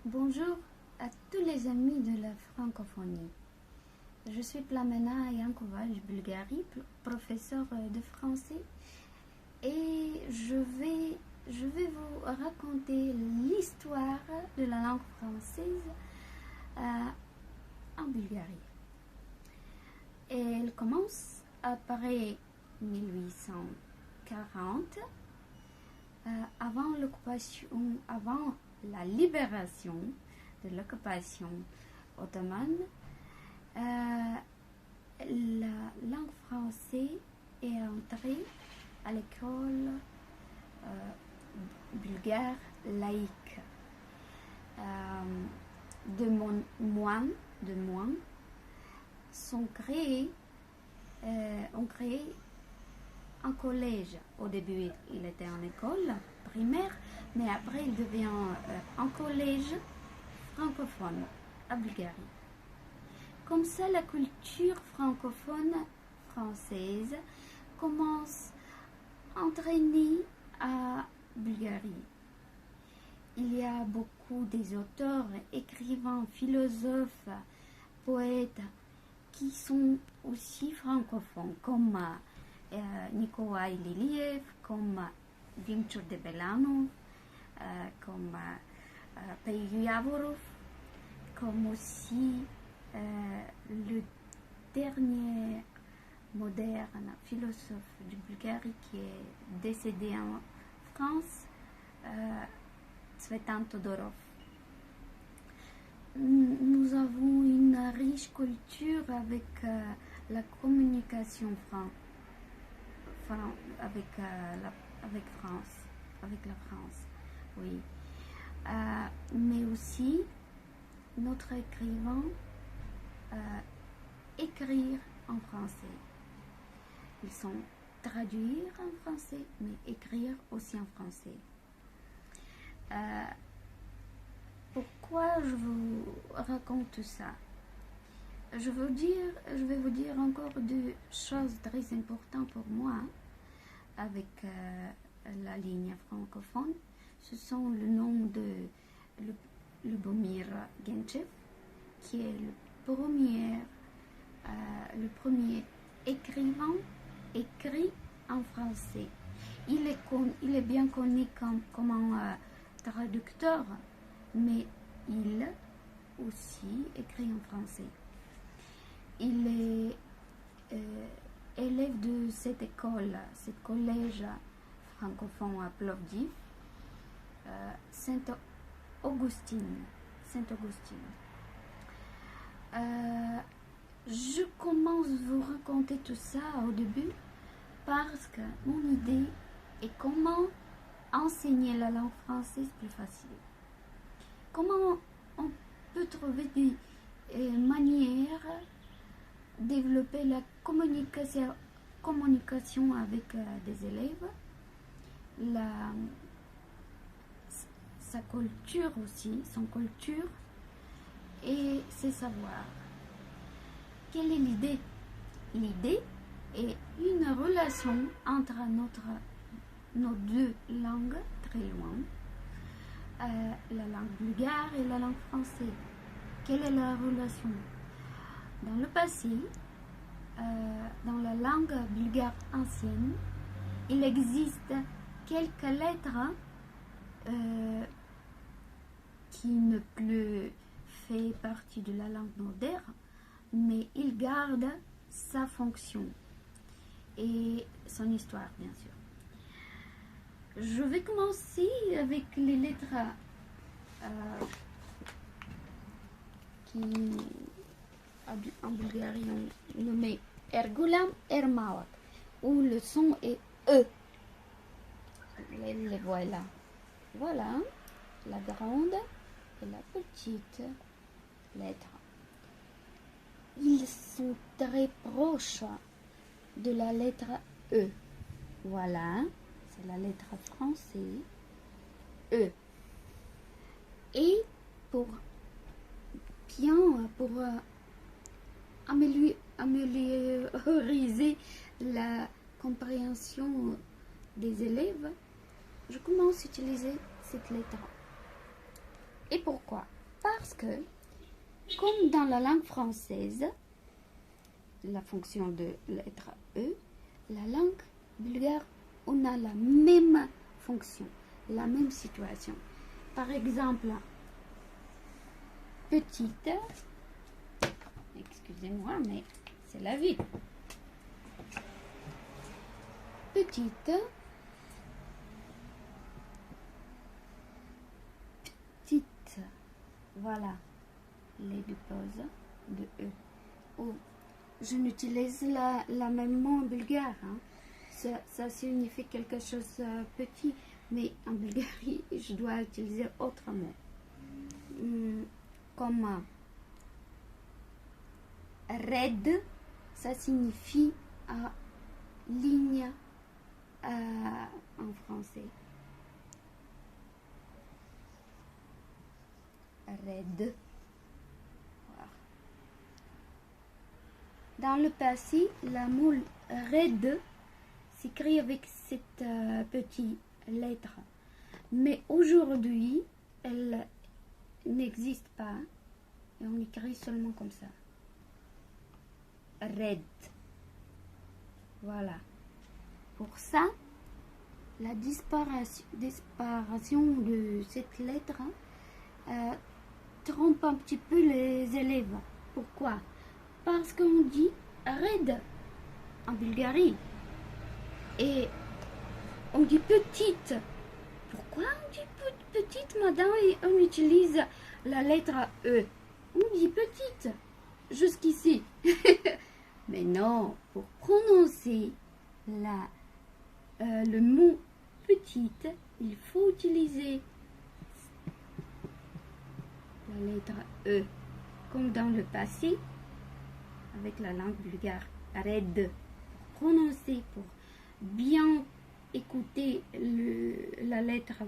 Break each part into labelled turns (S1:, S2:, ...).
S1: Bonjour à tous les amis de la francophonie. Je suis Plamena Yankovac Bulgari, professeure de français, et je vais vous raconter l'histoire de la langue française en Bulgarie. Elle commence après 1840, avant la libération de l'occupation ottomane. La langue française est entrée à l'école bulgare laïque. De moines ont créé un collège. Au début, il était en école primaire, mais après, il devient un collège francophone à Bulgarie. Comme ça, la culture francophone française commence à entraîner à Bulgarie. Il y a beaucoup des auteurs, écrivains, philosophes, poètes qui sont aussi francophones, comme Nikolai Liliev, comme Dimchur Debelanov, comme Peyu Yavorov, comme aussi le dernier moderne philosophe du Bulgarie qui est décédé en France, Tsvetan Todorov. Nous avons une riche culture avec la communication avec la France, oui. Mais aussi, notre écrivain écrire en français. Ils sont traduire en français, mais écrire aussi en français. Pourquoi je vous raconte ça? Je vais vous dire encore deux choses très importantes pour moi avec la ligne francophone. Ce sont le nom de Lubomir Gentchev, qui est le premier écrivain écrit en français. Il est bien connu comme un traducteur, mais il aussi écrit en français. Il est élève de cette école, ce collège francophone à Plovdiv, Saint-Augustine. Je commence à vous raconter tout ça au début parce que mon idée est comment enseigner la langue française plus facile. Comment on peut trouver des manières de développer la communication avec des élèves, sa culture aussi, son culture et ses savoirs. Quelle est l'idée? L'idée est une relation entre nos deux langues très loin, la langue bulgare et la langue française. Quelle est la relation? Dans le passé, dans la langue bulgare ancienne, il existe quelques lettres qui ne plus fait partie de la langue moderne, mais il garde sa fonction et son histoire, bien sûr. Je vais commencer avec les lettres qui, en Bulgarie, on nommé Ergulam, Ermalak, où le son est E. Les voilà. Voilà la grande et la petite lettre. Ils sont très proches de la lettre E. Voilà, c'est la lettre française E. Et pour améliorer la compréhension des élèves, je commence à utiliser cette lettre. Et pourquoi? Parce que, comme dans la langue française, la fonction de lettre E, la langue bulgare, on a la même fonction, la même situation. Par exemple, petite, excusez-moi, mais c'est la vie. Petite, petite, voilà, les deux pauses de E. Oh, je n'utilise la même mot en bulgare, hein. Ça signifie quelque chose de petit, mais en Bulgarie, je dois utiliser autre mot. Comme red, ça signifie ligne en français. Red. Voilà. Dans le passé, la mot red s'écrit avec cette petite lettre. Mais aujourd'hui, elle n'existe pas et on écrit seulement comme ça. Red. Voilà. Pour ça, la disparition de cette lettre trompe un petit peu les élèves. Pourquoi? Parce qu'on dit red en Bulgarie et on dit petite. Pourquoi on dit petite, madame, et on utilise la lettre E? On dit petite jusqu'ici. Mais non, pour prononcer le mot petite, il faut utiliser la lettre E, comme dans le passé, avec la langue bulgare, red. Pour prononcer, pour bien écouter la lettre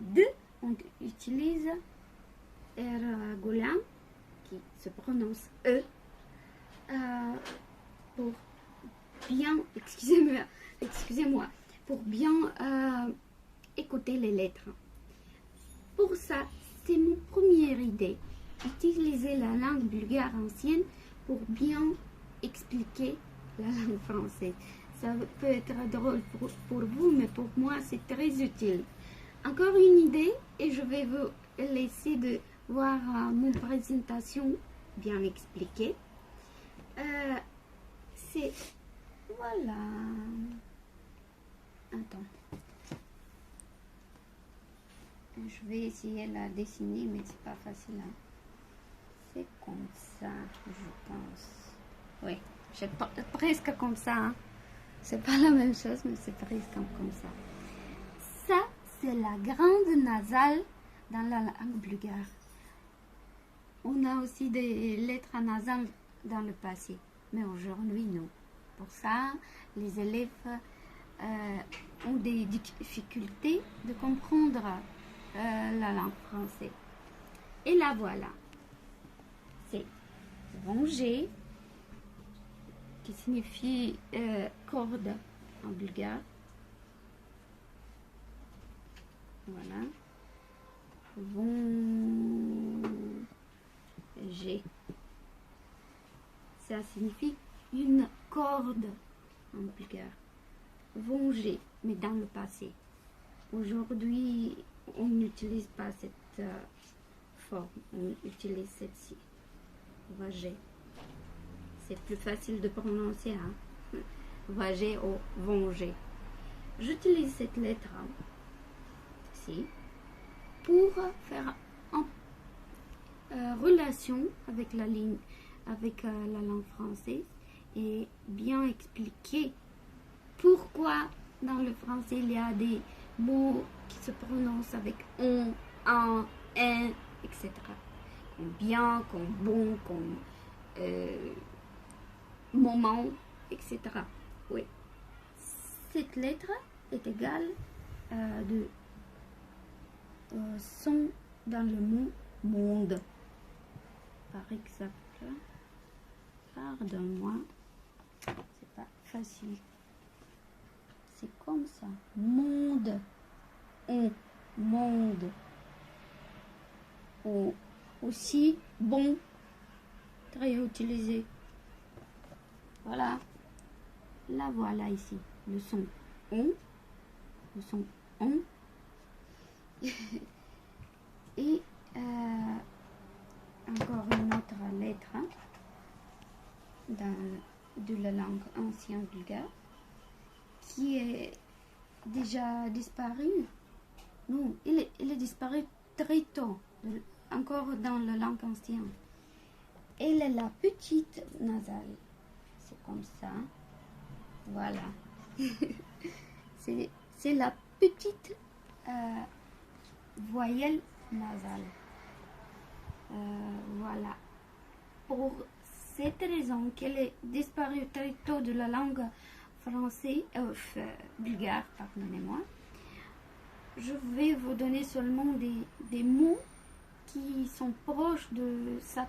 S1: D, on utilise R golam, qui se prononce E, pour bien, excusez-moi, pour bien écouter les lettres. Pour ça, c'est mon première idée, utiliser la langue bulgare ancienne pour bien expliquer la langue française. Ça peut être drôle pour vous, mais pour moi, c'est très utile. Encore une idée, et je vais vous laisser de voir mon présentation bien expliquée. C'est... Voilà. Attends. Je vais essayer de la dessiner, mais c'est pas facile. Hein. C'est comme ça, je pense. Oui, c'est presque comme ça. Hein. C'est pas la même chose, mais c'est presque comme ça. Ça, c'est la grande nasale dans la langue bulgare. On a aussi des lettres nasales dans le passé, mais aujourd'hui, non. Pour ça, les élèves ont des difficultés de comprendre la langue française. Et la voilà. C'est rangé, qui signifie corde en bulgare. Voilà. Vonger. Ça signifie une corde en bulgare. Vonger, mais dans le passé. Aujourd'hui, on n'utilise pas cette forme, on utilise celle-ci. Vonger. C'est plus facile de prononcer, hein. Vonger ou vonger. J'utilise cette lettre ici pour faire relation avec la ligne, avec la langue française et bien expliquer pourquoi dans le français il y a des mots qui se prononcent avec on, un, etc. Comme bien, comme bon, comme moment, etc. Oui. Cette lettre est égale de son dans le mot monde. Par exemple, pardonne-moi, c'est pas facile. C'est comme ça. Monde. On. Monde. Au aussi bon, très utilisé. Voilà. La voilà ici. Le son on. Le son on. Et encore une autre lettre de la langue ancienne bulgare qui est déjà disparue. Non, il est disparu très tôt, encore dans la langue ancienne. Elle est la petite nasale. C'est comme ça. Voilà. C'est la petite voyelle nasale. Voilà. Pour cette raison qu'elle est disparue très tôt de la langue française, bulgare, pardonnez-moi, je vais vous donner seulement des mots qui sont proches de sa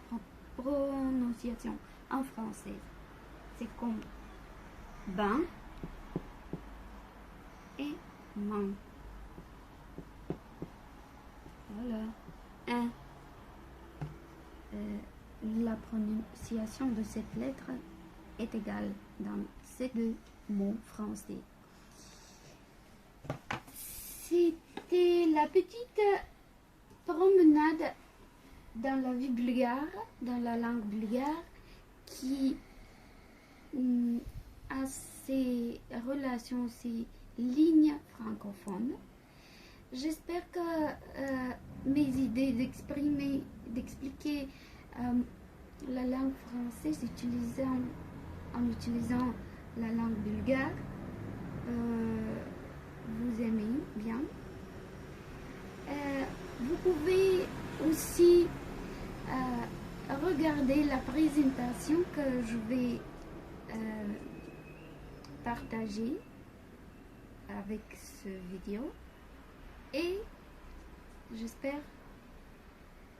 S1: prononciation en français. C'est comme bain et main. Voilà. La prononciation de cette lettre est égale dans ces deux mots français. C'était la petite promenade dans la vie bulgare, dans la langue bulgare, qui a ses relations, ses lignes francophones. J'espère que mes idées d'expliquer la langue française en utilisant la langue bulgare, vous aimez bien. Vous pouvez aussi regarder la présentation que je vais partager avec ce vidéo et j'espère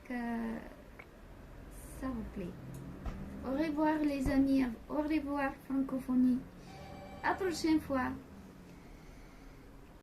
S1: que ça vous plaît. Au revoir les amis, au revoir francophonie. À la prochaine fois.